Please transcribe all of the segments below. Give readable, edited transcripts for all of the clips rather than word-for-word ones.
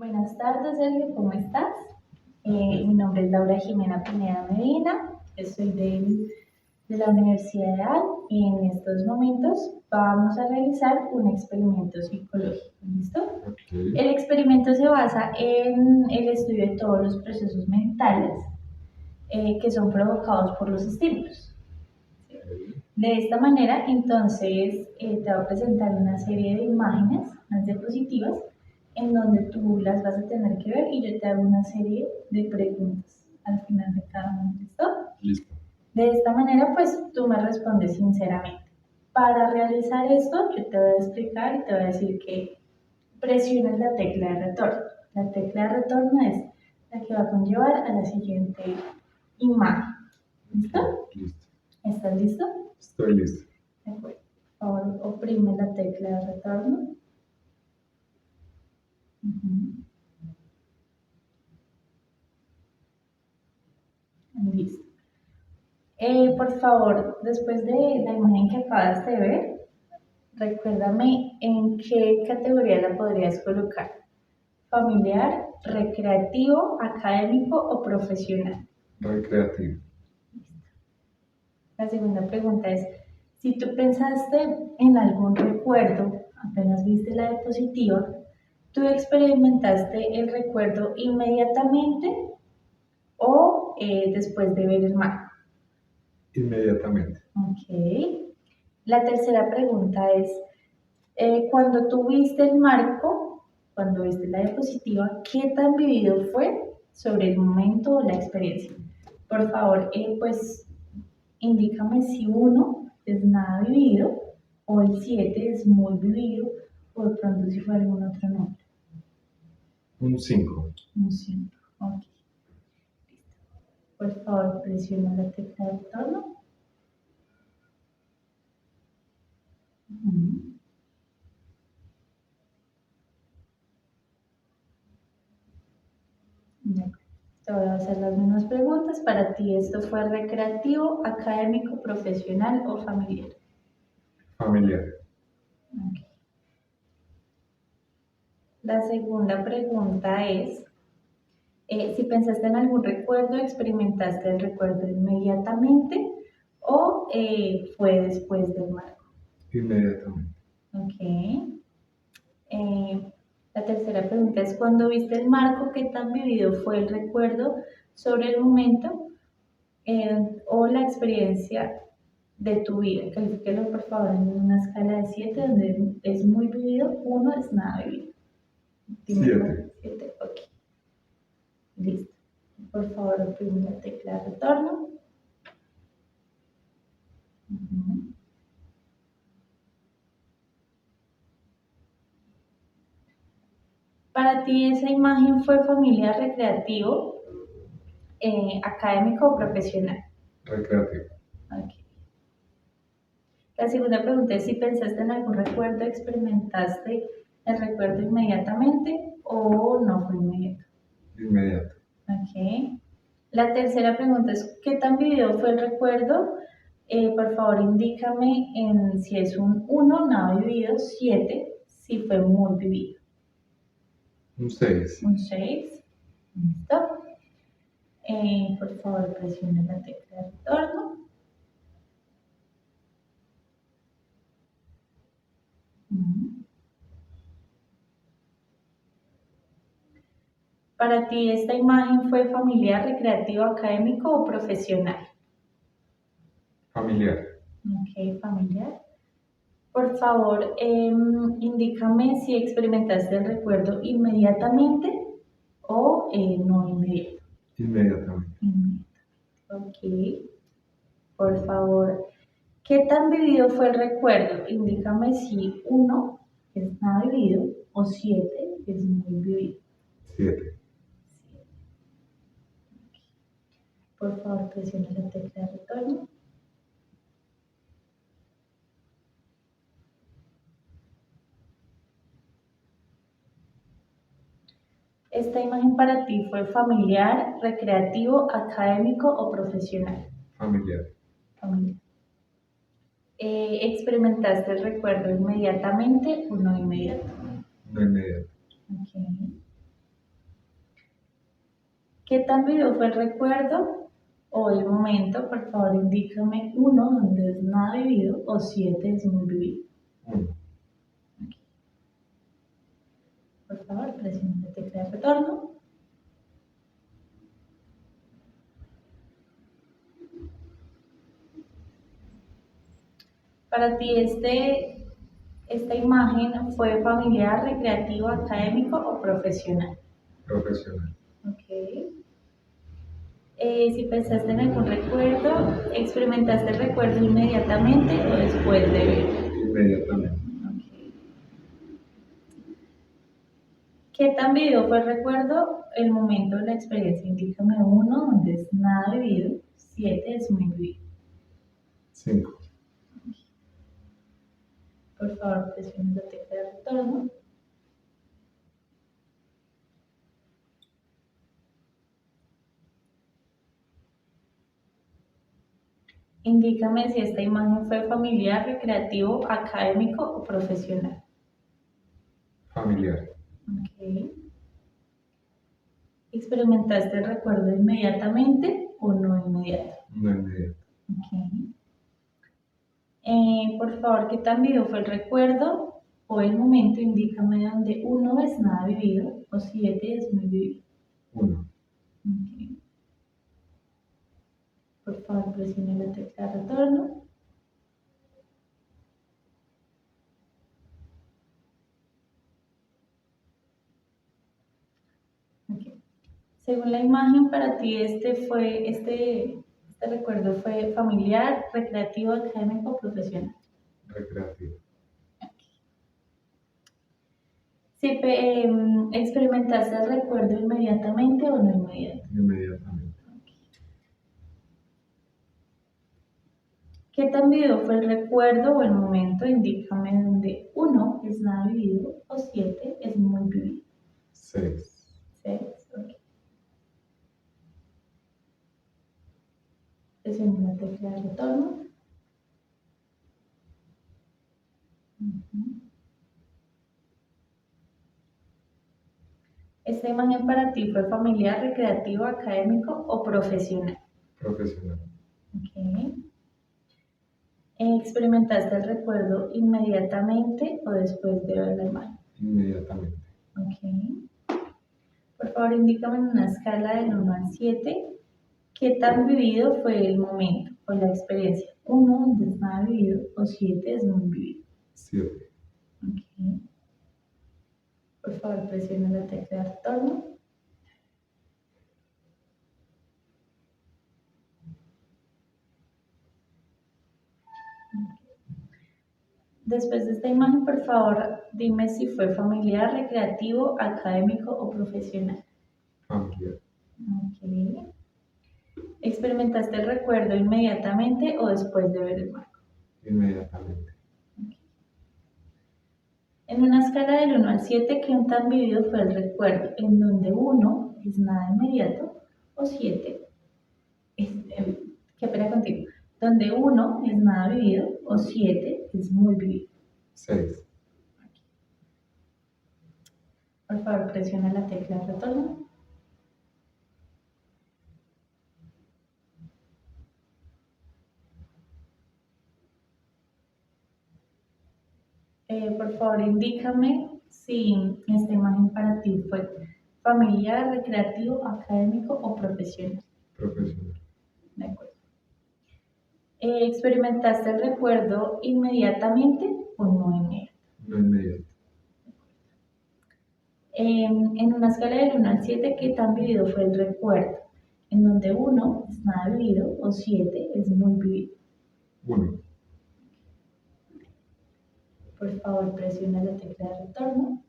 Buenas tardes, Sergio, ¿cómo estás? Mi nombre es Laura Jimena Pineda Medina, soy de la Universidad de AL y en estos momentos vamos a realizar un experimento psicológico, ¿listo? Okay. El experimento se basa en el estudio de todos los procesos mentales que son provocados por los estímulos. De esta manera, entonces, te voy a presentar una serie de imágenes, unas diapositivas, en donde tú las vas a tener que ver y yo te hago una serie de preguntas al final de cada uno. ¿Listo? Listo. De esta manera, pues tú me respondes sinceramente. Para realizar esto, yo te voy a explicar y te voy a decir que presiones la tecla de retorno. La tecla de retorno es la que va a conllevar a la siguiente imagen. ¿Listo? Listo. ¿Estás listo? Estoy listo. De acuerdo. Por favor, oprime la tecla de retorno. Listo. Por favor, después de la imagen que acabas de ver, recuérdame en qué categoría la podrías colocar. ¿Familiar, recreativo, académico o profesional? Recreativo. La segunda pregunta es, si tú pensaste en algún recuerdo, apenas viste la diapositiva, ¿tú experimentaste el recuerdo inmediatamente o después de ver el marco? Inmediatamente. Ok. La tercera pregunta es, cuando tú viste el marco, cuando viste la diapositiva, ¿qué tan vivido fue sobre el momento o la experiencia? Por favor, pues indícame si 1 es nada vivido o el 7 es muy vivido o de pronto si fue algún otro número. Un 5. Un 5. Ok. Por favor, presiona la tecla de retorno. Te voy a hacer las mismas preguntas. Para ti, ¿esto fue recreativo, académico, profesional o familiar? Familiar. Okay. La segunda pregunta es, si pensaste en algún recuerdo, ¿experimentaste el recuerdo inmediatamente o fue después del marco? Inmediatamente. Ok. La tercera pregunta es, cuando viste el marco, ¿qué tan vivido fue el recuerdo sobre el momento o la experiencia de tu vida? Califíquelo por favor en una escala de 7, donde es muy vivido, 1 es nada vivido. 7. 7, ok. Listo. Por favor, oprime la tecla de retorno. Para ti, ¿esa imagen fue familiar, recreativo, académico o profesional? Recreativo. Ok. La segunda pregunta es si pensaste en algún recuerdo, experimentaste el recuerdo inmediatamente o no fue inmediato. Inmediato. Ok. La tercera pregunta es ¿qué tan vivido fue el recuerdo? Por favor, indícame en si es un 1, nada vivido, 7, si fue muy vivido. Un 6. Un 6. Listo. Por favor, presione la tecla de retorno. Para ti, ¿esta imagen fue familiar, recreativo, académico o profesional? Familiar. Ok, familiar. Por favor, indícame si experimentaste el recuerdo inmediatamente o no inmediato. Inmediatamente. Ok. Por favor, ¿qué tan vivido fue el recuerdo? Indícame si 1 es nada vivido o 7 es muy vivido. 7. Por favor, presiona la tecla de retorno. ¿Esta imagen para ti fue familiar, recreativo, académico o profesional? Familiar. Familiar. ¿Experimentaste el recuerdo inmediatamente o no inmediato? No inmediato. Okay. ¿Qué tan vivido fue el recuerdo o el momento? Por favor, indícame 1 donde es nada vivido o 7 es muy vivido. 1. Por favor, presiona la tecla de retorno. Para ti, esta imagen fue familiar, recreativo, académico o profesional. Profesional. Ok. Si pensaste en algún recuerdo, ¿experimentaste el recuerdo inmediatamente o después de verlo? Inmediatamente. Ok. ¿Qué tan vivido fue el recuerdo? El momento de la experiencia, indícame 1 donde es nada vivido, 7 es muy vivido. 5. Por favor, presiona la tecla de retorno. Indícame si esta imagen fue familiar, recreativo, académico o profesional. Familiar. Ok. ¿Experimentaste el recuerdo inmediatamente o no inmediato? No inmediato. Ok. Por favor, ¿qué tan vivo fue el recuerdo o el momento? Indícame donde 1 es nada vivido o 7 es muy vivido. 1. Ok. Por favor, presione la tecla de retorno. Ok. Según la imagen, para ti este recuerdo fue familiar, recreativo, académico o profesional. Recreativo. Si experimentaste el recuerdo inmediatamente o no inmediato. Inmediatamente. ¿Qué tan vivido fue el recuerdo o el momento? Indícame donde 1 es nada vivido o 7 es muy vivido. 6. 6, ok. Presiona la tecla de retorno. Ujú. ¿Esta imagen para ti fue familiar, recreativo, académico o profesional? Profesional. Ok. ¿Experimentaste el recuerdo inmediatamente o después de ver la imagen? Inmediatamente. Ok. Por favor, indícame en una escala del 1 al 7 qué tan vivido fue el momento o la experiencia. 1 donde es nada vivido o 7 es muy vivido. 7. Ok. Por favor, presiona la tecla de retorno. Después de esta imagen, por favor, dime si fue familiar, recreativo, académico o profesional. Familiar. Ok. ¿Experimentaste el recuerdo inmediatamente o después de ver el marco? Inmediatamente. Ok. En una escala del 1 al 7, ¿qué tan vivido fue el recuerdo? En donde 1 es nada inmediato o 7 es, ¿qué pena contigo? Donde 1 es nada vivido o 7 es muy vivido. 6. Por favor, presiona la tecla de retorno. Por favor, indícame si esta imagen para ti fue familiar, recreativo, académico o profesional. Profesional. De acuerdo. ¿Experimentaste el recuerdo inmediatamente o no inmediato? No inmediato. En una escala del 1 al 7, ¿qué tan vivido fue el recuerdo? En donde 1 es nada vivido o 7 es muy vivido. 1. Por favor, presiona la tecla de retorno.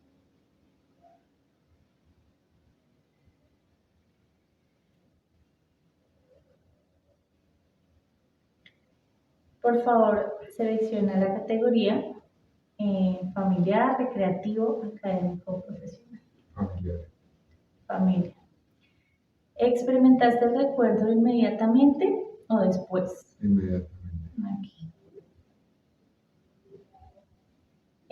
Por favor, selecciona la categoría familiar, recreativo, académico o profesional. Familiar. Familia. ¿Experimentaste el recuerdo inmediatamente o después? Inmediatamente. Aquí.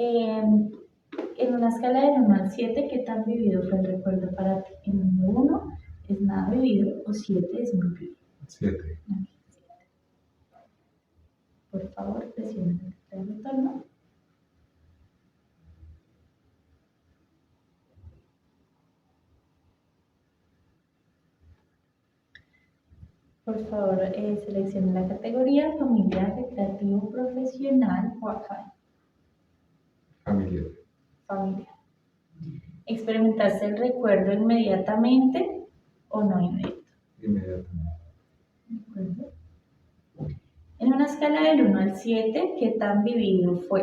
En una escala del 1 al 7, ¿qué tan vivido fue el recuerdo para ti? En donde 1 es nada vivido o 7 es muy vivido. 7. Por favor, presione la tecla de retorno. Por favor, seleccione la categoría familiar, recreativo, profesional o académico. Familiar. Familiar. ¿Experimentaste el recuerdo inmediatamente o no inmediato? Inmediatamente. ¿De acuerdo? En una escala del 1 al 7, ¿qué tan vivido fue?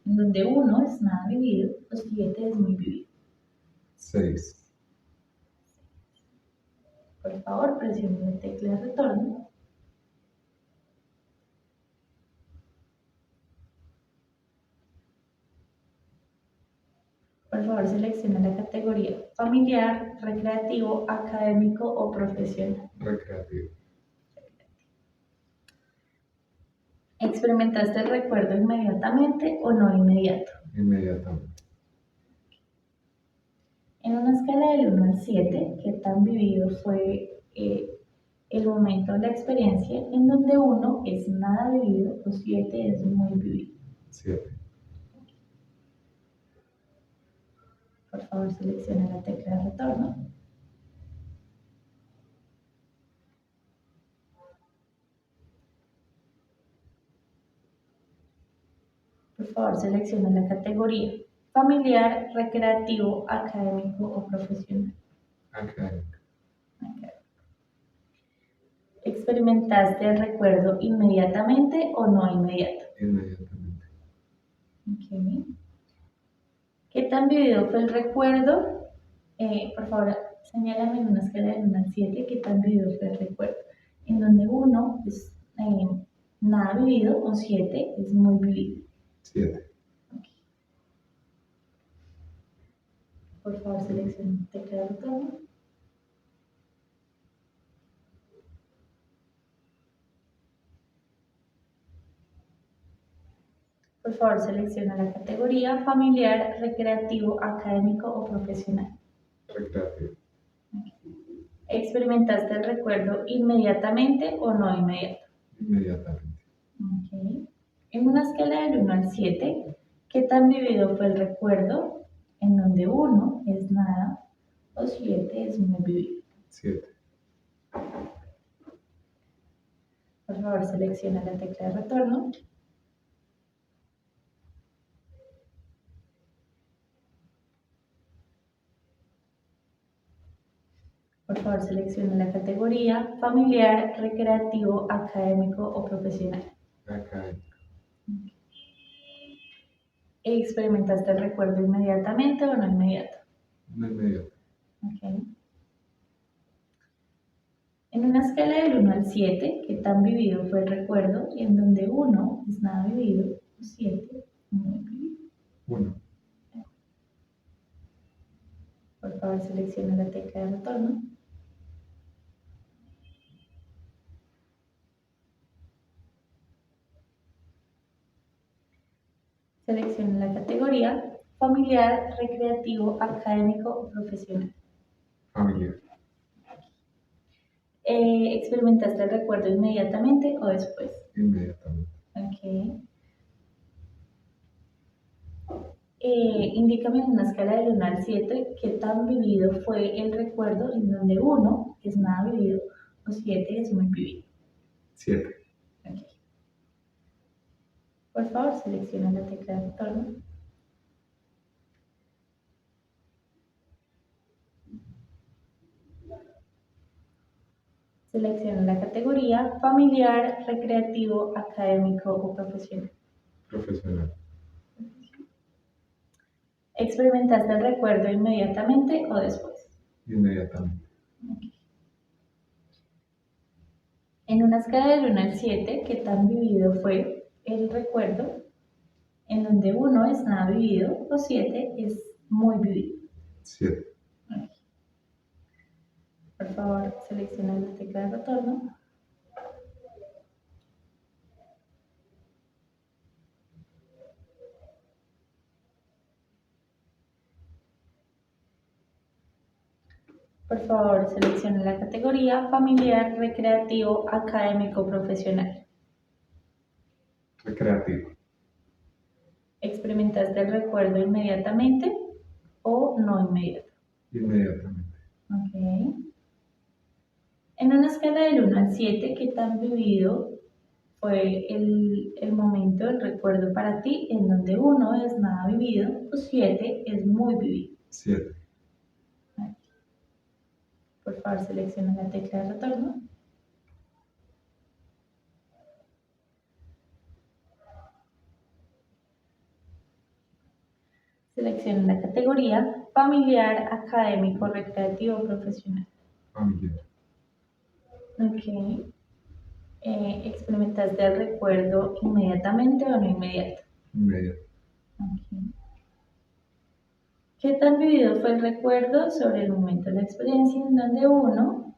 En donde 1 es nada vivido o 7 es muy vivido. 6. Por favor, presione la tecla de retorno. Por favor, seleccione la categoría familiar, recreativo, académico o profesional. Recreativo. ¿Experimentaste el recuerdo inmediatamente o no inmediato? Inmediatamente. En una escala del 1 al 7, ¿qué tan vivido fue el momento de la experiencia en donde 1 es nada vivido o 7 es muy vivido? 7. Por favor, seleccione la tecla de retorno. Por favor, seleccione la categoría familiar, recreativo, académico o profesional. Académico. ¿Experimentaste el recuerdo inmediatamente o no inmediato? Inmediatamente. Ok. ¿Qué tan vivido fue el recuerdo? Por favor, señálame en una escala del 1 al 7 qué tan vivido fue el recuerdo. En donde 1 es nada vivido o 7 es muy vivido. 7. Por favor, seleccione la tecla de retorno. Por favor, selecciona la categoría familiar, recreativo, académico o profesional. Recreativo. ¿Experimentaste el recuerdo inmediatamente o no inmediato? Inmediatamente. Ok. En una escala del 1 al 7, ¿qué tan vivido fue el recuerdo? En donde 1 es nada o 7 es muy vivido. 7. Por favor, selecciona la tecla de retorno. Por favor, seleccione la categoría familiar, recreativo, académico o profesional. Académico. ¿Experimentaste el recuerdo inmediatamente o no inmediato? No inmediato. Ok. En una escala del 1 al 7, ¿qué tan vivido fue el recuerdo? En donde 1 es nada vivido o 7 muy vivido. 1. Por favor, seleccione la tecla de retorno. Seleccione la categoría familiar, recreativo, académico o profesional. Familiar. ¿Experimentaste el recuerdo inmediatamente o después? Inmediatamente. Ok. Indícame en una escala del 1 al 7 qué tan vivido fue el recuerdo en donde 1 es nada vivido o 7 es muy vivido. 7. Ok. Por favor, selecciona la tecla de retorno. Selecciona la categoría familiar, recreativo, académico o profesional. Profesional. ¿Experimentaste el recuerdo inmediatamente o después? Inmediatamente. En una escala del 1 al 7, ¿qué tan vivido fue el recuerdo en donde 1 es nada vivido o 7 es muy vivido? 7. Ok. Por favor, selecciona la tecla de retorno. Por favor, seleccione la categoría familiar, recreativo, académico, profesional. Recreativo. ¿Experimentaste el recuerdo inmediatamente o no inmediato? Inmediatamente. Ok. En una escala del 1 al 7, ¿qué tan vivido fue el momento, el recuerdo para ti, en donde 1 es nada vivido o 7 es muy vivido? 7. Por favor, selecciona la tecla de retorno. Selecciona la categoría familiar, académico, recreativo, profesional. Familiar. Ok. ¿Experimentaste el recuerdo inmediatamente o no inmediato? Inmediato. Ok. ¿Qué tan vivido fue el recuerdo sobre el momento de la experiencia en donde 1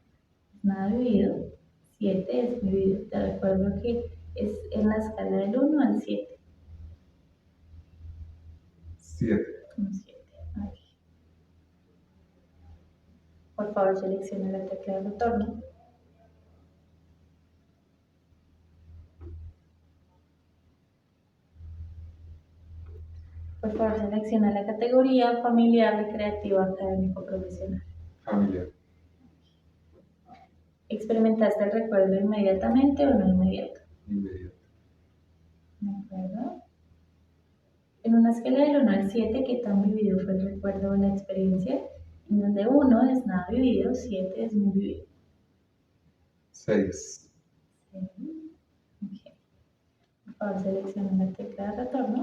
es nada vivido, 7 es vivido? Te recuerdo que es en la escala del 1 al 7. 7. Un 7. Ok. Por favor, selecciona la tecla de retorno. Por favor, selecciona la categoría familiar, recreativo, académico, profesional. Familiar. ¿Experimentaste el recuerdo inmediatamente o no inmediato? Inmediato. ¿De acuerdo? En una escala del 1 al 7, ¿qué tan vivido fue el recuerdo o la experiencia? En donde 1 es nada vivido, 7 es muy vivido. 6. Sí. Ok. Por favor, selecciona la tecla de retorno.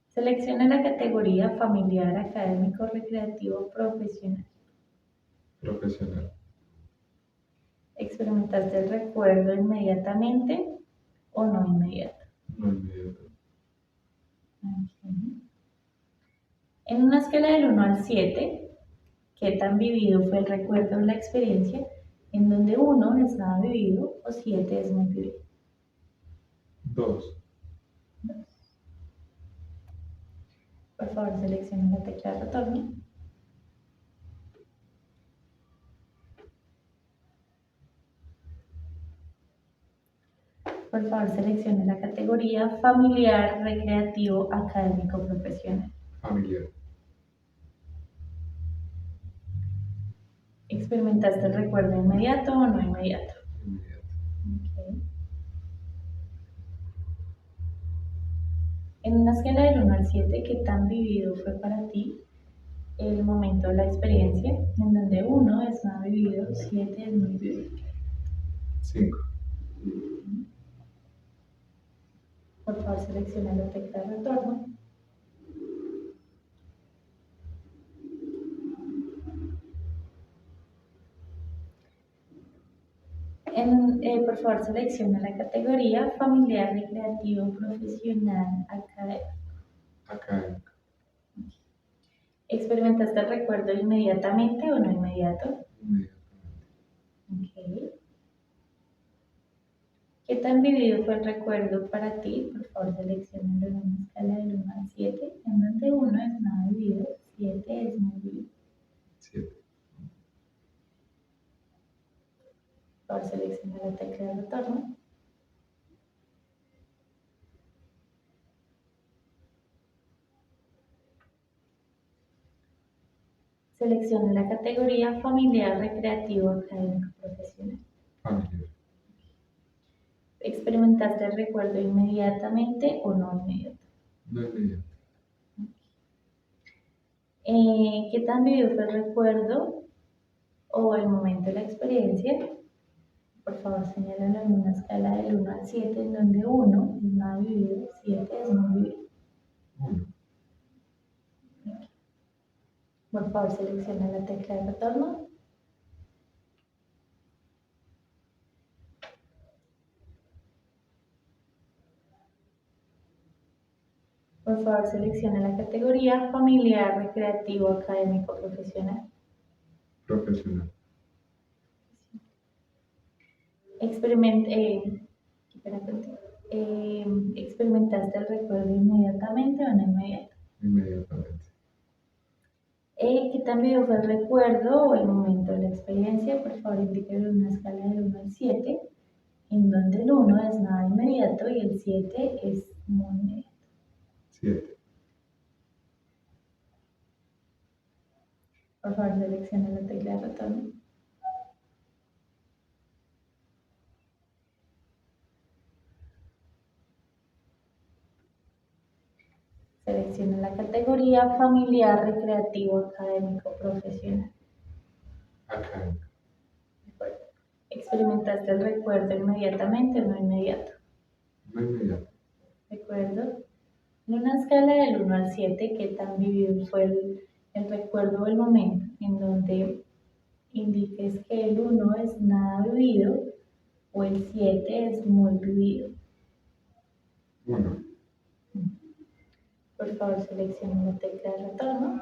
Selecciona la categoría familiar, académico, recreativo, profesional. Profesional. ¿Experimentaste el recuerdo inmediatamente o no inmediato? No inmediato. Ok. En una escala del 1 al 7, ¿qué tan vivido fue el recuerdo o la experiencia en donde 1 es nada vivido o 7 es muy vivido? 2. Por favor, seleccione la tecla de retorno. Por favor, seleccione la categoría familiar, recreativo, académico, profesional. Familiar. ¿Experimentaste el recuerdo inmediato o no inmediato? Inmediato. Ok. En una escala del 1 al 7, ¿qué tan vivido fue para ti el momento de la experiencia en donde 1 es nada vivido, 7 es muy vivido? 5. Por favor, selecciona la tecla de retorno. Por favor, selecciona la categoría familiar, recreativo, profesional, académico. Académico. ¿Experimentaste el recuerdo inmediatamente o no inmediato? Inmediatamente. Ok. ¿Qué tan vivido fue el recuerdo para ti? Por favor, selecciona en una escala del 1 al 7, en donde 1 es nada vivido, 7 es muy vivido. 7. Por favor, selecciona la tecla de retorno. Selecciona la categoría familiar, recreativo, académico, profesional. Familiar. ¿Experimentaste el recuerdo inmediatamente o no inmediato? No inmediato. ¿Qué tan vivido fue el recuerdo o el momento de la experiencia? Por favor, señálalo en una escala del 1 al 7, en donde 1 es nada vivido, 7 es muy vivido. 1. Por favor, selecciona la tecla de retorno. Por favor, selecciona la categoría familiar, recreativo, académico, profesional. Profesional. Experiment, espera, experimentaste experimentaste el recuerdo inmediatamente o no inmediato. Inmediatamente. ¿Qué tan vivo fue el recuerdo o el momento de la experiencia? Por favor, indíquelo en una escala del 1 al 7, en donde el 1 es nada inmediato y el 7 es muy inmediato. 7. Por favor, seleccione la tecla de retorno. Seleccione la categoría familiar, recreativo, académico, profesional. Académico. De acuerdo. ¿Experimentaste el recuerdo inmediatamente o no inmediato? No inmediato. ¿De acuerdo? En una escala del 1 al 7, ¿qué tan vivido fue el recuerdo del momento? En donde indiques que el 1 es nada vivido o el 7 es muy vivido. 1. Por favor, seleccione la tecla de retorno.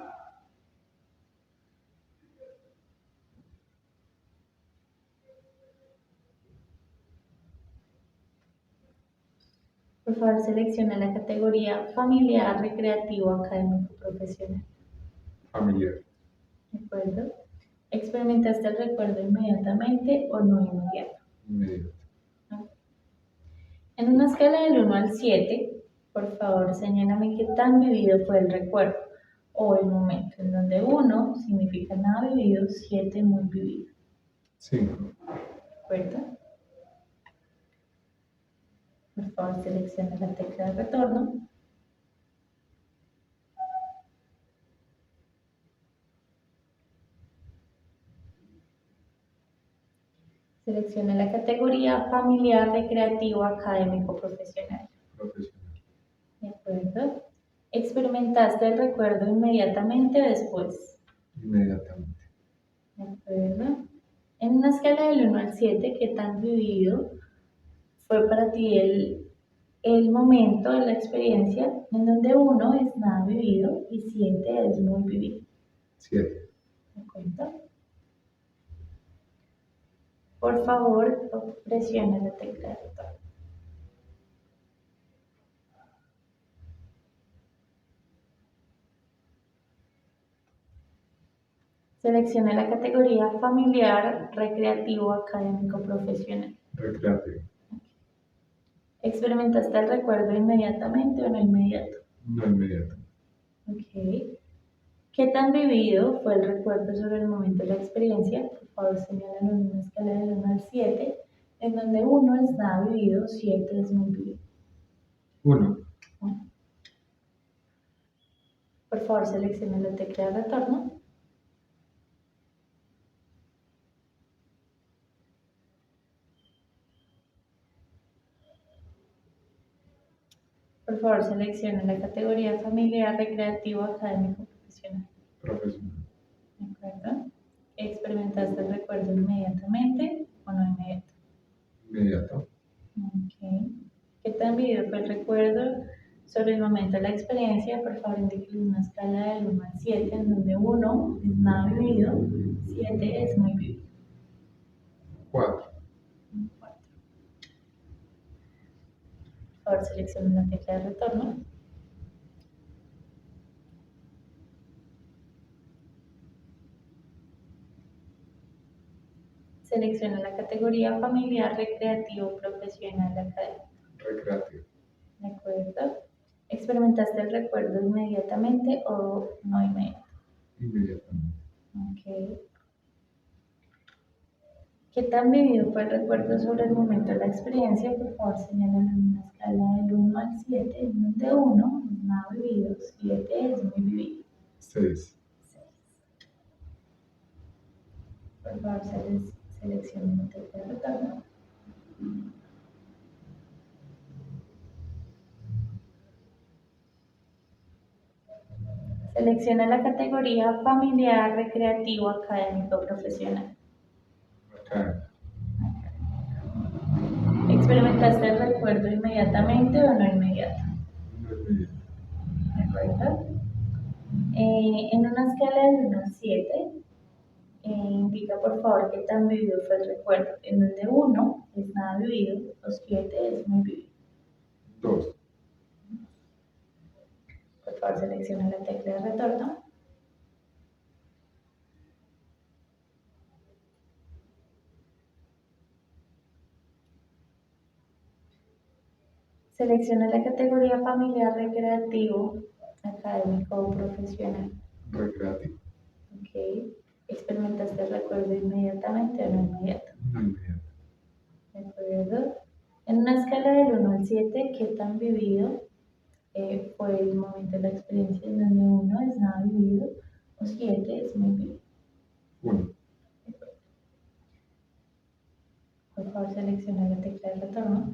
Por favor, seleccione la categoría familiar, recreativo, académico, profesional. Familiar. ¿De acuerdo? ¿Experimentaste el recuerdo inmediatamente o no inmediato? Inmediato. En una escala del 1 al 7, por favor, señálame qué tan vivido fue el recuerdo o el momento, en donde 1 significa nada vivido, 7 muy vivido. 5. ¿De acuerdo? Por favor, seleccione la tecla de retorno. Seleccione la categoría familiar, recreativo, académico, profesional. Profesional. ¿De acuerdo? ¿Experimentaste el recuerdo inmediatamente o después? Inmediatamente. ¿De acuerdo? En una escala del 1 al 7, ¿qué tan vivido fue para ti el momento de la experiencia en donde 1 es nada vivido y 7 es muy vivido? 7. ¿De acuerdo? Por favor, presione la tecla de retorno. Seleccione la categoría familiar, recreativo, académico, profesional. Recreativo. ¿Experimentaste el recuerdo inmediatamente o no inmediato? No inmediato. Ok. ¿Qué tan vivido fue el recuerdo sobre el momento de la experiencia? Por favor, señálalo en una escala del 1 al 7, en donde 1 es nada vivido, 7 es muy vivido. 1. Por favor, seleccione la tecla de retorno. Por favor, seleccione la categoría familiar, recreativo, académico, profesional. Profesional. ¿De acuerdo? ¿Experimentaste el recuerdo inmediatamente o no inmediato? Inmediato. Ok. ¿Qué tan vivido fue el recuerdo sobre el momento de la experiencia? Por favor, indique una escala del 1 al 7, en donde 1 es nada vivido, 7 es muy vivido. 4. 4. Por favor, seleccione la tecla de retorno. Seleccione la categoría familiar, recreativo, profesional, académico. Recreativo. ¿De acuerdo? ¿Experimentaste el recuerdo inmediatamente o no inmediato? Inmediatamente. Ok. ¿Qué tan vivido fue el recuerdo sobre el momento de la experiencia? Por favor, señalen en una escala del 1 al 7, en donde 1 es nada vivido, 7 es muy vivido. 6. 6. Por favor, seleccionen la tecla de retorno. Selecciona la categoría familiar, recreativo, académico, profesional. Académico. ¿Experimentaste el recuerdo inmediatamente o no inmediato? No inmediato. ¿De acuerdo? En una escala del 1 al 7, indica por favor qué tan vivido fue el recuerdo, en donde 1 es nada vivido, o 7 es muy vivido. 2. selecciona la tecla de retorno. Selecciona la categoría familiar, recreativo, académico o profesional. Recreativo. Ok. ¿Experimentaste el recuerdo inmediatamente o no inmediato? No inmediato. ¿De acuerdo? En una escala del 1 al 7, ¿qué tan vivido fue el momento de la experiencia en donde 1 es nada vivido o 7 es muy vivido? 1. Por favor, selecciona la tecla de retorno.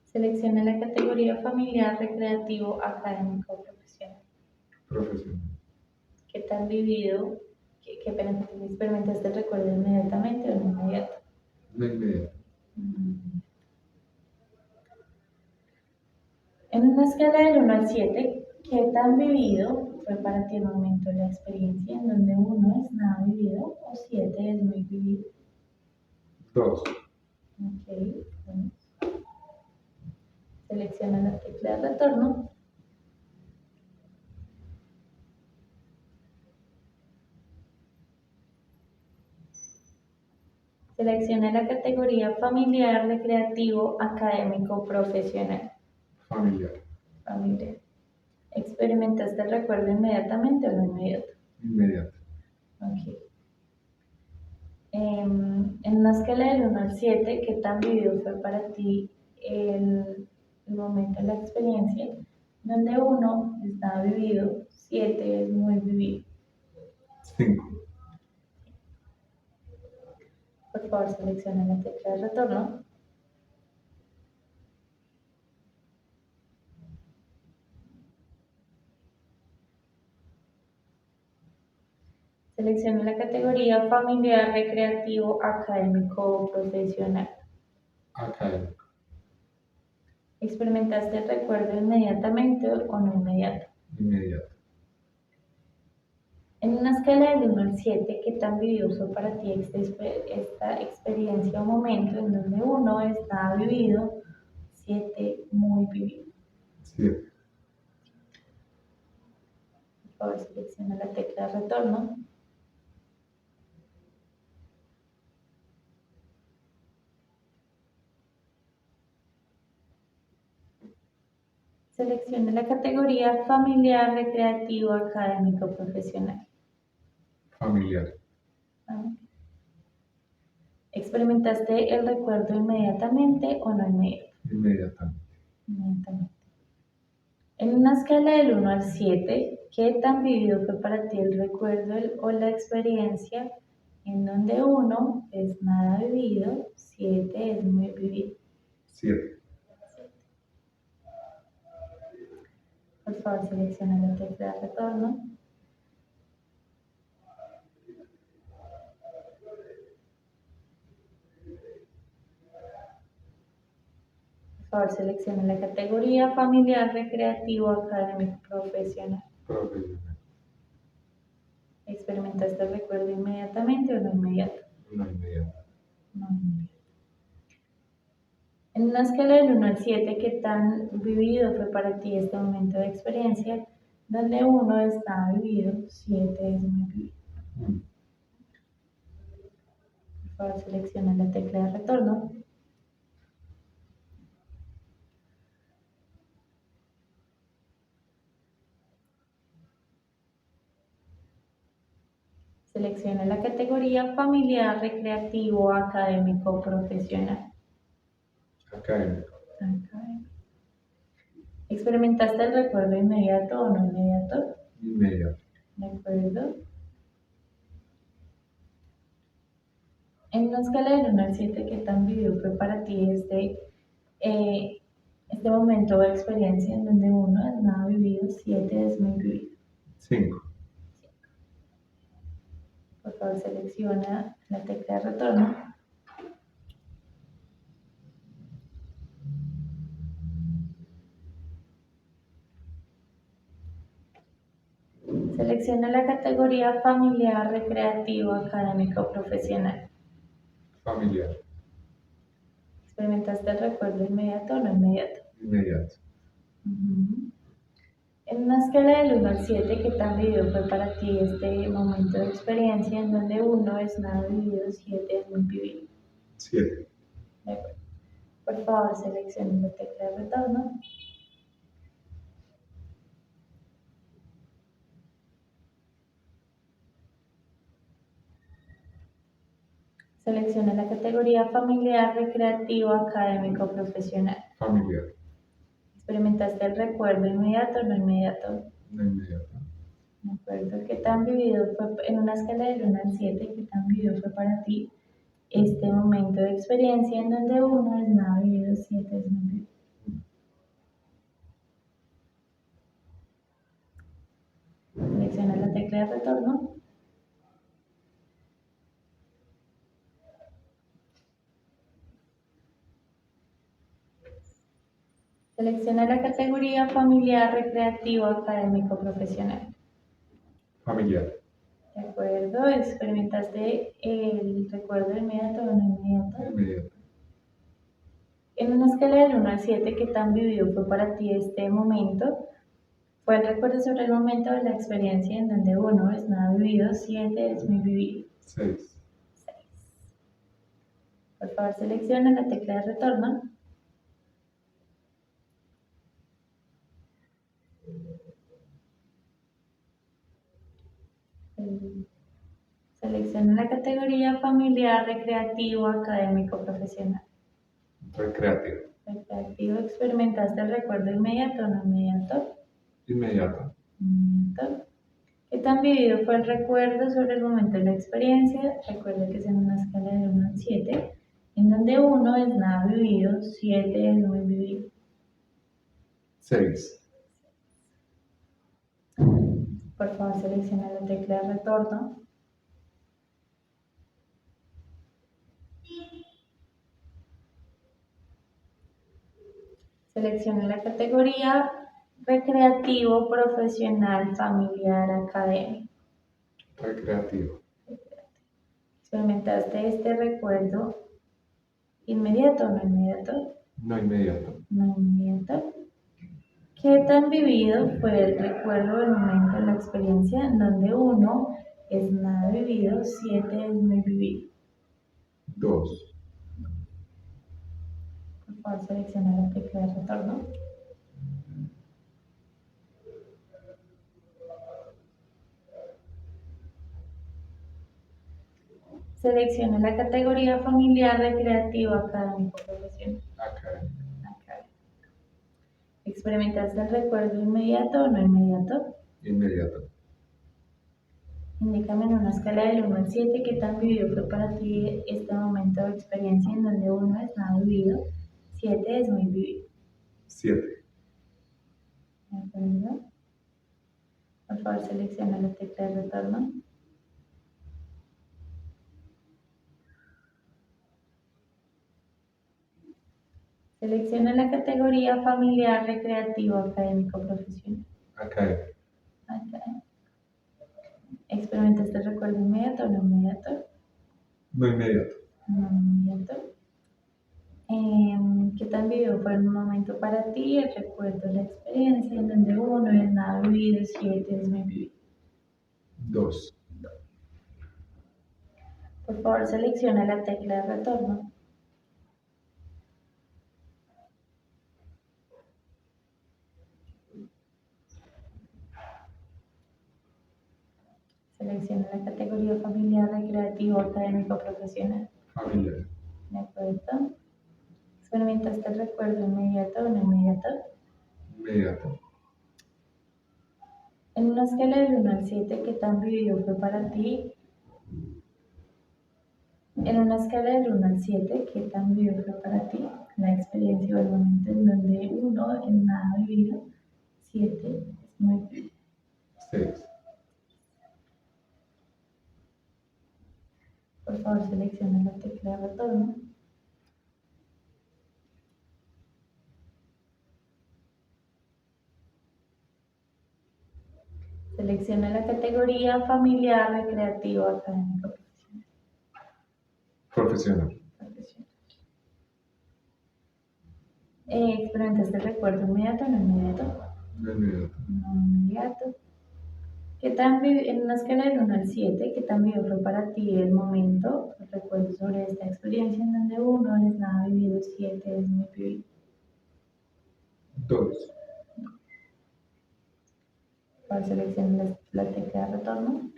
Selecciona la categoría familiar, recreativo, académico o profesional. Profesional. ¿Qué tan vivido, qué pena que te experimentaste el recuerdo inmediatamente o no inmediato? No inmediato. En una escala del 1 al 7, ¿qué tan vivido fue para ti el momento de la experiencia en donde 1 es nada vivido o 7 es muy vivido? 2. Ok, bueno. Selecciona la tecla de retorno. Selecciona la categoría familiar, recreativo, académico, profesional. Familiar. Familiar. ¿Experimentaste el recuerdo inmediatamente o no inmediato? Inmediato. Ok. En una escala del 1 al 7, ¿qué tan vivido fue para ti el momento de la experiencia? Donde 1 está vivido, 7 es muy vivido. 5. Por favor, selecciona la tecla de retorno. Selecciona la categoría familiar, recreativo, académico o profesional. Académico. ¿Experimentaste el recuerdo inmediatamente o no inmediato? Inmediato. En una escala del 1 al 7, ¿qué tan vivido fue para ti esta experiencia o momento en donde 1 está vivido, 7 muy vivido? 7. Por favor, selecciona la tecla de retorno. Selecciona la categoría familiar, recreativo, académico, profesional. Familiar. Ah. ¿Experimentaste el recuerdo inmediatamente o no inmediato? Inmediatamente. Inmediatamente. En una escala del 1 al 7, ¿qué tan vivido fue para ti el recuerdo o la experiencia en donde 1 es nada vivido, 7 es muy vivido? 7. Por favor, selecciona la tecla de retorno. Por favor, selecciona la categoría familiar, recreativo, académico, profesional. Profesional. ¿Experimentaste el recuerdo inmediatamente o no inmediato? No inmediato. No inmediato. En una escala del 1 al 7, ¿qué tan vivido fue para ti este momento de experiencia? Donde 1 está vivido, 7 es muy vivido. 1. Por favor, selecciona la tecla de retorno. Selecciona la categoría familiar, recreativo, académico, profesional. Académico. Académico. ¿Experimentaste el recuerdo inmediato o no inmediato? Inmediato. ¿De acuerdo? En una escala del 1 al 7, ¿qué tan vivido fue para ti este momento o experiencia en donde 1 es nada vivido, 7 es muy vivido? 5. Por favor, selecciona la tecla de retorno. Selecciona la categoría familiar, recreativo, académico o profesional. Familiar. ¿Experimentaste el recuerdo inmediato o no inmediato? Inmediato. Ujú. En una escala del 1 al 7, ¿qué tan vivido fue para ti este momento de experiencia en donde 1 es nada vivido, 7 es muy vivido? 7. De acuerdo. Por favor, seleccione la tecla de retorno. Seleccione la categoría familiar, recreativo, académico, profesional. Familiar. ¿Experimentaste el recuerdo inmediato o no inmediato? No inmediato. De acuerdo. ¿Qué tan vivido fue en una escala del 1 al 7? ¿Qué tan vivido fue para ti este momento de experiencia en donde 1 es nada vivido, 7 es muy vivido? Selecciona la tecla de retorno. Selecciona la categoría familiar, recreativo, académico, profesional. Familiar. De acuerdo. ¿Experimentaste el recuerdo inmediato o no inmediato? Inmediato. En una escala del 1 al 7, ¿qué tan vivido fue para ti este momento? Fue el recuerdo sobre el momento de la experiencia en donde 1 es nada vivido, 7 es muy vivido. 6. Por favor, selecciona la tecla de retorno. Selecciona la categoría familiar, recreativo, académico, profesional. Recreativo. Recreativo, ¿experimentaste el recuerdo inmediato o no inmediato? Inmediato. Inmediato. ¿Qué tan vivido fue el recuerdo sobre el momento de la experiencia? Recuerda que es en una escala de 1 al 7, en donde 1 es nada vivido, 7 es muy vivido. 6. Por favor, selecciona la tecla de retorno. Selecciona la categoría recreativo, profesional, familiar, académico. Recreativo. ¿Experimentaste este recuerdo inmediato o no inmediato? No inmediato. No inmediato. ¿Qué tan vivido fue el recuerdo del momento de la experiencia en donde 1 es nada vivido, 7 es muy vivido? 2. Por favor, selecciona la tecla de retorno. Selecciona la categoría familiar, recreativo, académico, profesional. Académico. Académico. ¿Experimentaste el recuerdo inmediato o no inmediato? Inmediato. Indícame en una escala del 1 al 7 qué tan vivido fue para ti este momento de experiencia en donde 1 es nada vivido, 7 es muy vivido. 7. ¿De acuerdo? Por favor, selecciona la tecla de retorno. Selecciona la categoría familiar, recreativo, académico, profesional. Académico. Académico. ¿Experimentaste el recuerdo inmediato o no inmediato? No inmediato. No inmediato. ¿Qué tan vivido fue el momento para ti? El recuerdo, la experiencia en donde 1 es nada vivido, 7 es muy vivido. 2. Por favor, selecciona la tecla de retorno. Selecciona la categoría familiar, recreativo, académico, profesional. Familiar. ¿De acuerdo? ¿Experimentaste el recuerdo inmediato o no inmediato? Inmediato. En una escala del 1 al 7, ¿qué tan vivido fue para ti? En una escala del 1 al 7, ¿qué tan vivido fue para ti la experiencia o el momento en donde 1 es nada vivido, 7 es muy vivido? 6. Por favor, selecciona la tecla de retorno. Selecciona la categoría familiar, recreativo, académico, Profesional. profesional. ¿Experimentaste el recuerdo inmediato o no inmediato? No inmediato. No inmediato. En una escala del 1 al 7, qué tan vivo fue para ti el momento, el recuerdo sobre esta experiencia en donde 1 es nada vivido, 7 es muy vivido? 2. ¿Cuál seleccionas la tecla de retorno?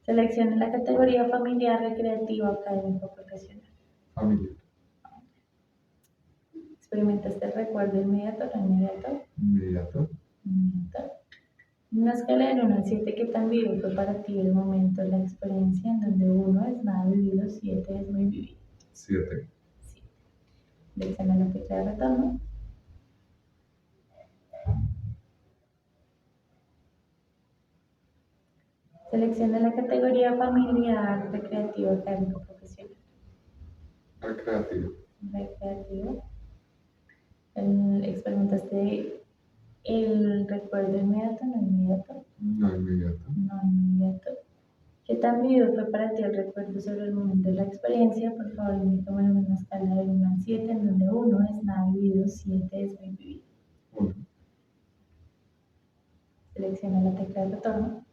Selecciona la categoría familiar, recreativo, académico, profesional. Familiar. ¿Experimentaste el recuerdo inmediato o no inmediato? Inmediato. Inmediato. En una escala del 1 al 7, ¿qué tan vivo fue para ti el momento, la experiencia en donde 1 es nada vivido, 7 es muy vivido? 7. Sí. Selecciona la tecla de retorno. Selecciona la categoría familiar, recreativo, académico, profesional. Recreativo. Recreativo. ¿Experimentaste el recuerdo inmediato o no inmediato? No inmediato. No inmediato. ¿Qué tan vivo fue para ti el recuerdo sobre el momento de la experiencia? Por favor, indícame en una escala del 1 al 7, en donde 1 es nada vivido, 7 es muy vivido. 1. Selecciona la tecla de retorno.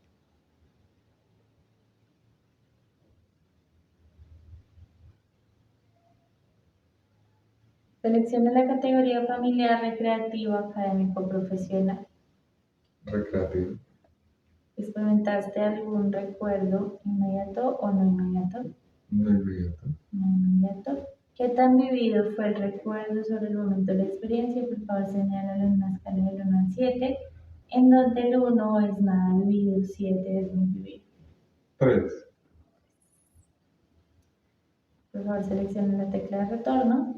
Selecciona la categoría familiar, recreativo, académico, profesional. Recreativo. ¿Experimentaste algún recuerdo inmediato o no inmediato? No inmediato. No inmediato. ¿Qué tan vivido fue el recuerdo sobre el momento de la experiencia? Por favor, señálalo en una escala del 1 al 7, en donde el 1 es nada vivido, 7 es muy vivido. 3. Por favor, seleccione la tecla de retorno.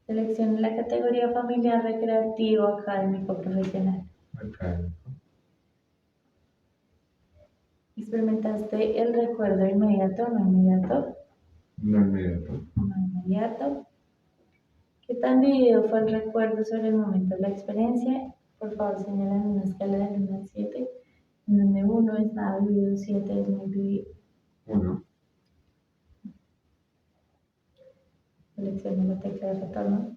Seleccione la categoría familiar, recreativo, académico, profesional. Académico. ¿Experimentaste el recuerdo inmediato o no inmediato? No inmediato. No inmediato. ¿Qué tan vivido fue el recuerdo sobre el momento de la experiencia? Por favor, señala en una escala del 1 al 7, en donde 1 es nada vivido, 7 es muy vivido. 1. Seleccione la tecla de retorno.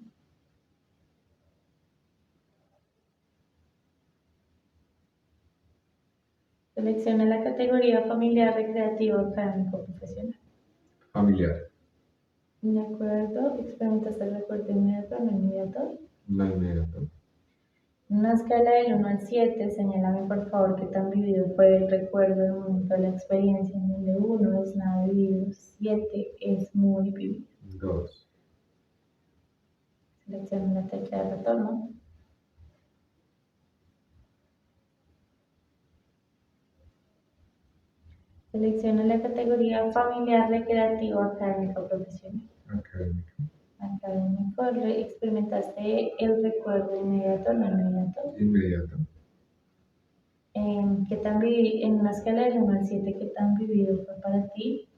Seleccione la categoría familiar, recreativo, académico, profesional. Familiar. De acuerdo, ¿experimentaste el recuerdo inmediato o no inmediato? No inmediato. En una escala del 1 al 7, señálame por favor qué tan vivido fue el recuerdo del momento de la experiencia, en donde 1 es nada vivido, 7 es muy vivido. 2. Seleccione la tecla de retorno. Seleccione la categoría familiar, recreativo, académico, profesional. Académico. Académico, ¿experimentaste el recuerdo inmediato o no inmediato? Inmediato. En una escala del 1 al 7, ¿qué tan vivido fue para ti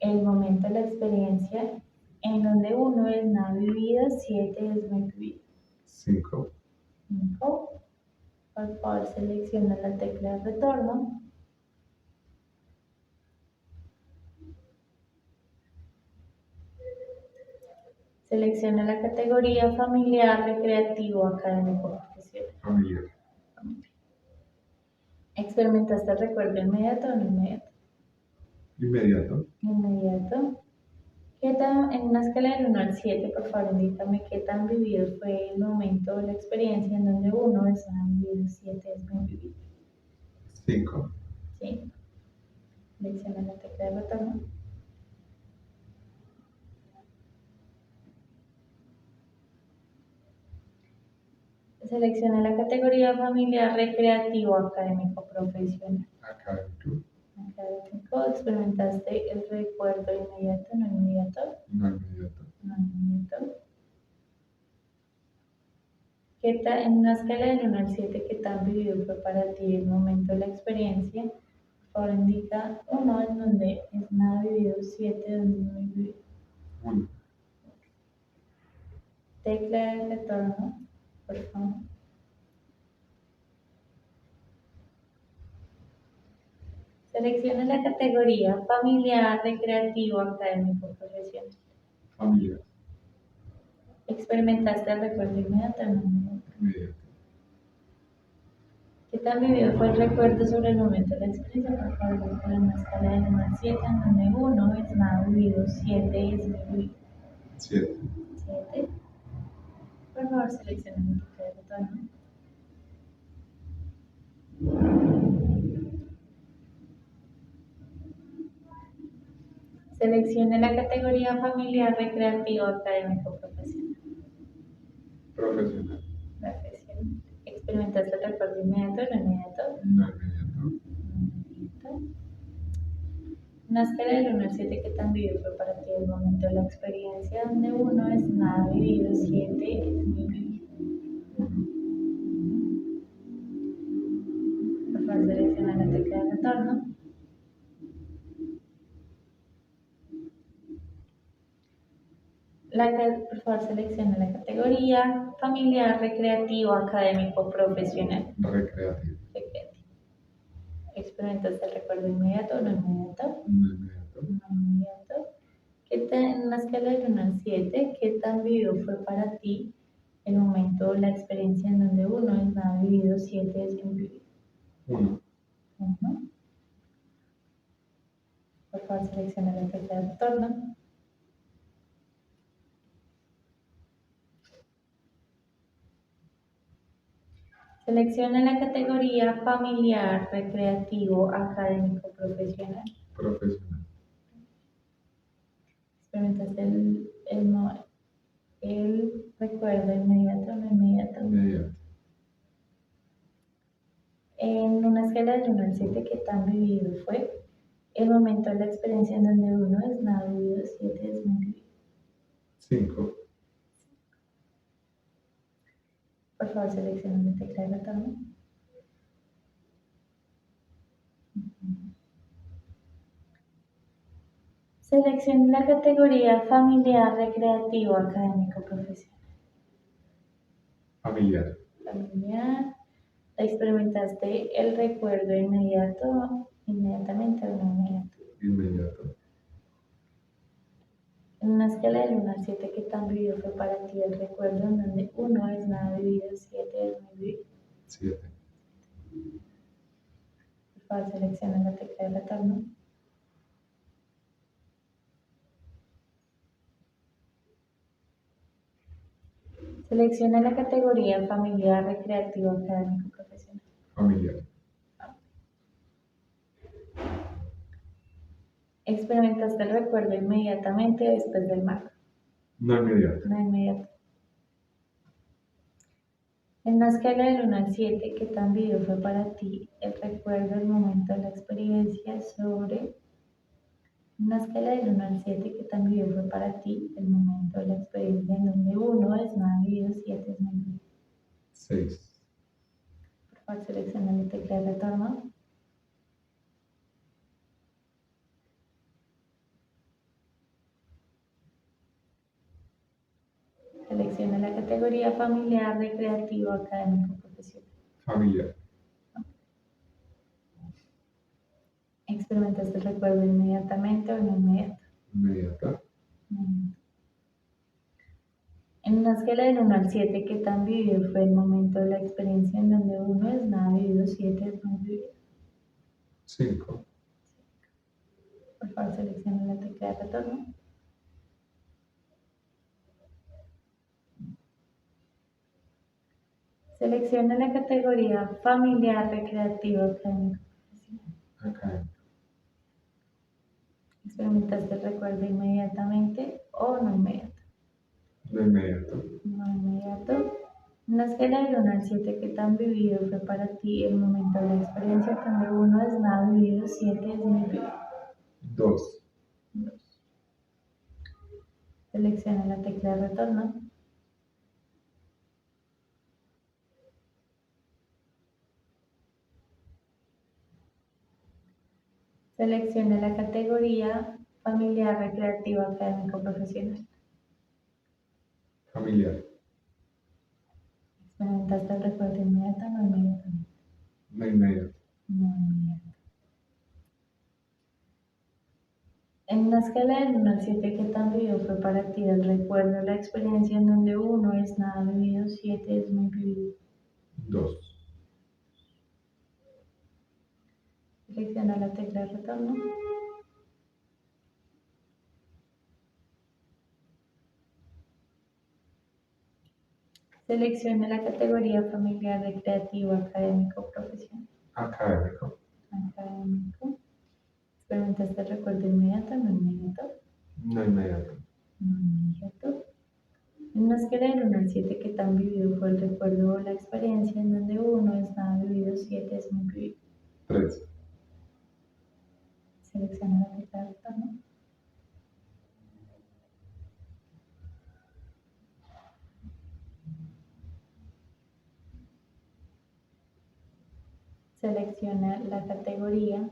el momento de la experiencia en donde 1 es nada vivido, 7 es muy vivido? 5. 5. Por favor, selecciona la tecla de retorno. Selecciona la categoría familiar, recreativo, académico, profesional. Familiar. ¿Experimentaste el recuerdo inmediato o no inmediato? Inmediato. Inmediato. En una escala del 1 al 7, por favor, indícame qué tan vivido fue el momento o la experiencia en donde 1 es nada vivido, 7 es muy vivido. 5. ¿Sí? Selecciona la tecla de retorno. Selecciona la categoría familiar, recreativo, académico, profesional. Académico. Académico, ¿experimentaste el recuerdo inmediato, no inmediato? No inmediato. No inmediato. En una escala del 1 al 7, ¿qué tan vivido fue para ti el momento de la experiencia favor indica 1 en donde es nada vivido, 7 donde es muy vivido. 1. Tecla de retorno, por favor. Seleccione la categoría familiar, recreativo, académico, profesional. Familiar. ¿Experimentaste el recuerdo inmediato o no? Inmediato. ¿Qué tan vivido fue el recuerdo sobre el momento de la experiencia? Por favor, con una escala del 1 al 7, en donde 1 es nada vivido, 7 es muy vivido. 7. 7. Por favor, seleccione la tecla de retorno. Seleccione la categoría familiar, recreativo, académico, profesional. Profesional. Profesional. ¿Experimentaste el recuerdo inmediato o no inmediato? No inmediato. Inmediato. Una escala del 1 al 7, ¿qué tan vivido fue para ti el momento de la experiencia? Donde 1 es nada vivido, 7 es muy vivido. 1. Por favor, selecciona la tecla de retorno. Por favor, selecciona la categoría familiar, recreativo, académico, profesional. Recreativo. Recreativo. ¿Experimentaste el recuerdo inmediato o no inmediato? No inmediato. No inmediato. En una escala del 1 al 7, ¿qué tan vivido fue para ti el momento, la experiencia en donde 1 es nada vivido, 7 es muy vivido? 1. Ujú. Por favor, selecciona la tecla de retorno. Selecciona la categoría familiar, recreativo, académico, profesional. Profesional. Experimentaste el recuerdo inmediato o no inmediato. Inmediato. En una escala del 1 al 7, ¿qué tan vivido fue el momento de la experiencia en donde 1 es nada vivido, 7 es muy vivido? 5. Por favor, selecciona la tecla de retorno. Seleccione la categoría familiar, recreativo, académico, profesional. Familiar. Familiar. ¿Experimentaste el recuerdo inmediato, inmediatamente o no inmediato? Inmediato. En una escala del 1 al 7, ¿qué tan vivido fue para ti el recuerdo en donde 1 es nada vivido, 7 es muy vivido? 7. Por favor, selecciona la tecla de retorno. Selecciona la categoría familiar, recreativo, académico, profesional. Familiar. ¿Experimentaste el recuerdo inmediatamente después del marco? No inmediato. No inmediato. En una escala del 1 al 7, ¿qué tan vivido fue para ti el recuerdo, el momento de la experiencia sobre... En una escala del 1 al 7, ¿qué tan vivido fue para ti el momento de la experiencia en donde 1 es nada vivido, 7 es muy vivido? 6. Por favor, selecciona la tecla de retorno. Selecciona la categoría familiar, recreativo, académico, profesional. Familiar. ¿Experimentaste el recuerdo inmediatamente o no inmediato? Inmediata. En una escala del 1 al 7, ¿qué tan vivido fue el momento de la experiencia en donde 1 es nada vivido, 7 es muy vivido? 5. Por favor, selecciona la tecla de retorno. Selecciona la categoría familiar, recreativo, académico, profesional. Académico. ¿Experimentaste el recuerdo inmediatamente o no inmediato? No inmediato. No inmediato. En una escala del 1 al 7, ¿qué tan vivido fue para ti el momento de la experiencia donde 1 es nada vivido, 7 es muy vivido? 2. 2. Selecciona la tecla de retorno. Seleccione la categoría familiar, recreativo, académico, profesional. Familiar. ¿Experimentaste el recuerdo inmediato o no inmediatamente? No inmediato. No inmediato. En una escala del 1 al 7, ¿qué tan vivido fue para ti el recuerdo, la experiencia en donde 1 es nada vivido, 7 es muy vivido? 2. Selecciona la tecla de retorno. Seleccione la categoría familiar, recreativo, académico, profesional. Académico. Académico. ¿Experimentaste el recuerdo inmediato o no inmediato? No inmediato. No inmediato. En una escala del 1 al 7, ¿qué tan vivido fue el recuerdo o la experiencia en donde 1 es nada vivido, 7 es muy vivido? 3. Selecciona la tecla de retorno. Selecciona la categoría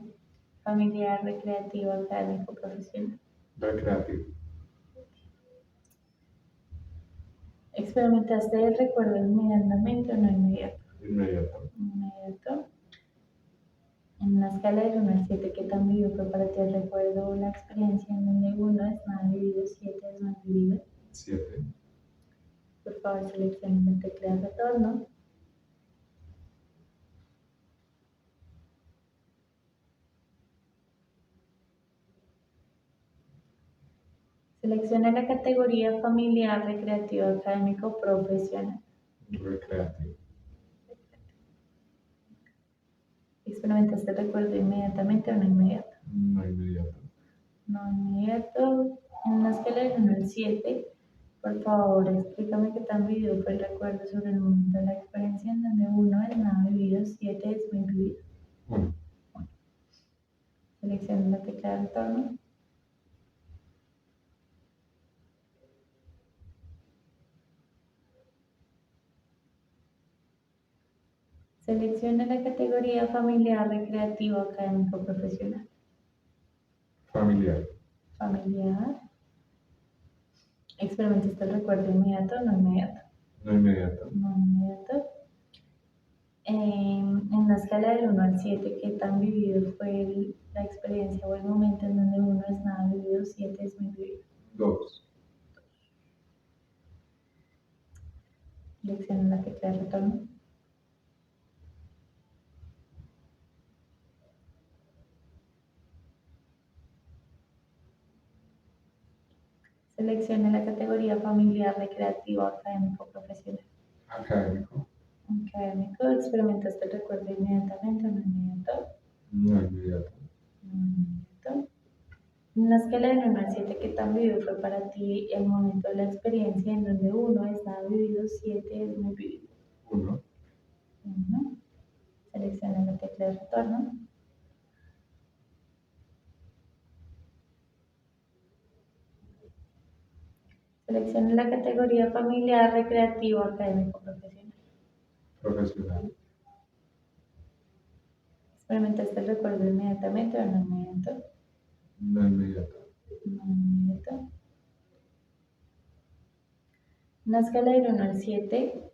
familiar, recreativo, académico, profesional. Recreativo. ¿Experimentaste el recuerdo inmediatamente o no inmediato? Inmediato. Inmediato. En una escala del 1 al 7, ¿qué tan vivido fue para ti el recuerdo o la experiencia en donde 1 es nada vivido, 7 es muy vivido? 7. Por favor, seleccione la tecla de retorno. Seleccione la categoría familiar, recreativo, académico, profesional. Recreativo. ¿Experimentaste el recuerdo inmediatamente o no inmediato? No inmediato. No inmediato. En una escala del 1 al 7, por favor, explícame qué tan vivido fue el recuerdo sobre el momento de la experiencia en donde 1 es nada vivido, 7 es muy vivido. 1. Seleccione la tecla de retorno. Seleccione la categoría familiar, recreativo, académico, profesional. Familiar. Familiar. ¿Experimentaste el recuerdo inmediato o no inmediato? No inmediato. No inmediato. En una escala del 1 al 7, ¿qué tan vivido fue la experiencia o el momento en donde 1 es nada vivido, 7 es muy vivido? 2. Seleccione la tecla de retorno. Seleccione la categoría familiar, recreativo, académico, profesional. Académico. Académico, ¿experimentaste el recuerdo inmediatamente o no inmediato? No inmediato. No inmediato. En una escala del 1 al 7, ¿qué tan vivido fue para ti el momento de la experiencia en donde 1 es nada vivido, 7 es muy vivido? 1. 1. Selecciona la tecla de retorno. Seleccione la categoría familiar, recreativo, académico, profesional. Profesional. ¿Experimentaste el recuerdo inmediatamente o no inmediato? No inmediato. No inmediato. En una escala del 1 al 7,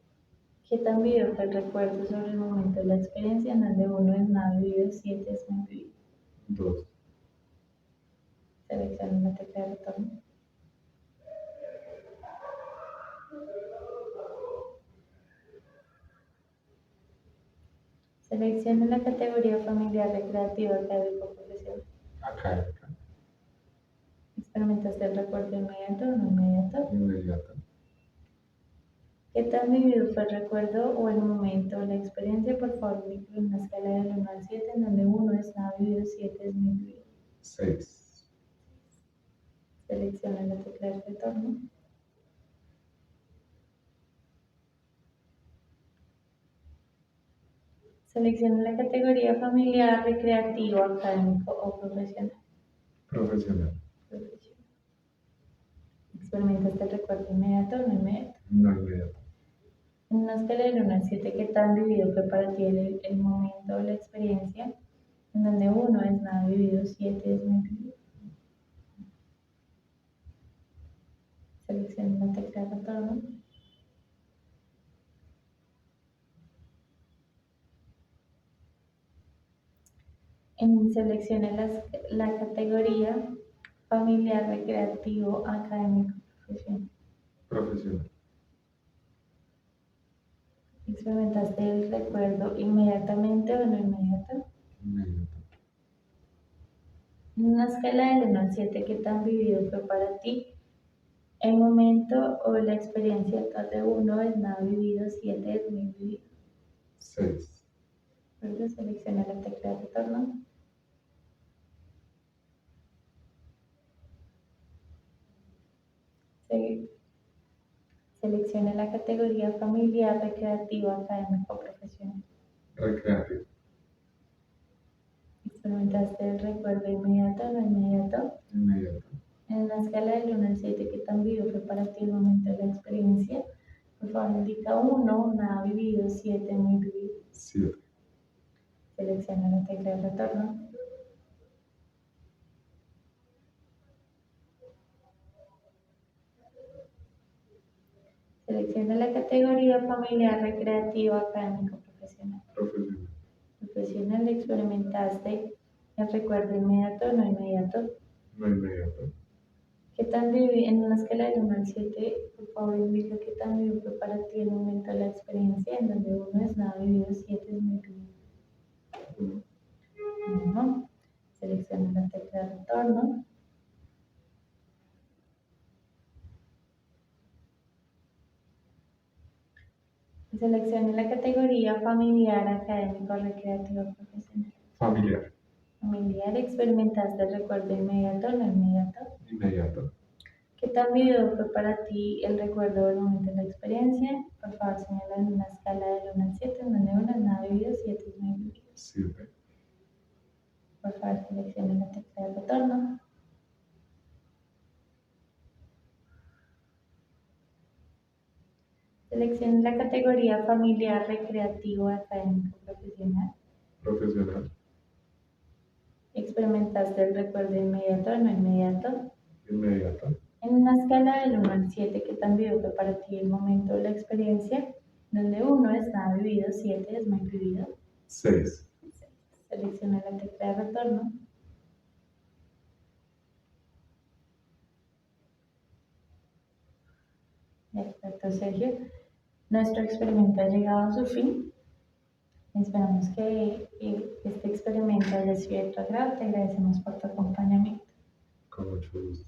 ¿qué tan vivido fue el recuerdo sobre el momento de la experiencia en donde 1 es nada vivido, 7 es muy vivido? 2. Seleccione la tecla de retorno. Seleccione la categoría familiar, recreativa, académico, profesional. Académica. ¿Experimentaste el recuerdo inmediato o no inmediato? Inmediato. ¿Qué tan vivido fue el recuerdo o el momento, la experiencia? Por favor, indíquelo en una escala del 1 al 7, en donde 1 es nada vivido, 7 es muy vivido. 6. Selecciona la tecla de retorno. Selecciona la categoría familiar, recreativo, académico o profesional. Profesional. Profesional. ¿Experimentaste el recuerdo inmediato o no inmediato? No inmediato. En una escala del 1 al 7, ¿qué tan vivido fue para ti el momento o la experiencia en donde 1 es nada vivido, 7 es muy vivido. Selecciona la tecla de retorno. Seleccione la categoría familiar, recreativo, académico, profesional. Profesional. ¿Experimentaste el recuerdo inmediatamente o no inmediato? Inmediato. En una escala del 1 al 7, ¿qué tan vivido fue para ti el momento o la experiencia? De 1 es nada vivido, 7 es muy vivido. 6. Luego selecciona la tecla de retorno. Seleccione la categoría familiar, recreativo, académico, profesional. Recreativo. ¿Experimentaste el recuerdo inmediato o no inmediato? Inmediato. En una escala del 1 al 7, ¿qué tan vivo fue para ti el momento de la experiencia? Por favor, indica 1, nada vivido, 7, muy vivido. 7. Selecciona la tecla de retorno. Selecciona la categoría familiar, recreativo, académico, profesional. Profesional. Profesional, ¿experimentaste el recuerdo inmediato o no inmediato? No inmediato. ¿Qué tan vivido, en una escala del 1 al 7, por favor indica qué tan vivo fue para ti el momento de la experiencia, en donde 1 es nada vivido, 7 es muy vivido? 1. 1. Selecciona la tecla de retorno. Seleccione la categoría familiar, académico, recreativo, profesional. Familiar. Familiar, ¿experimentaste el recuerdo inmediato o no inmediato? Inmediato. ¿Qué tan vivo fue para ti el recuerdo del momento de la experiencia? Por favor, señala en una escala del 1 al 7, en donde 1 es nada vivido, 7 es muy vivido. 7. Por favor, seleccione la tecla de retorno. Seleccione la categoría familiar, recreativo, académico, profesional. Profesional. ¿Experimentaste el recuerdo inmediato o no inmediato? Inmediato. En una escala del 1 al 7, ¿qué tan vivo fue para ti el momento de la experiencia? Donde 1 es nada vivido, 7 es muy vivido. 6. Selecciona la tecla de retorno. Perfecto, Sergio. Nuestro experimento ha llegado a su fin. Esperamos que este experimento haya sido de tu agrado. Te agradecemos por tu acompañamiento. Con mucho gusto.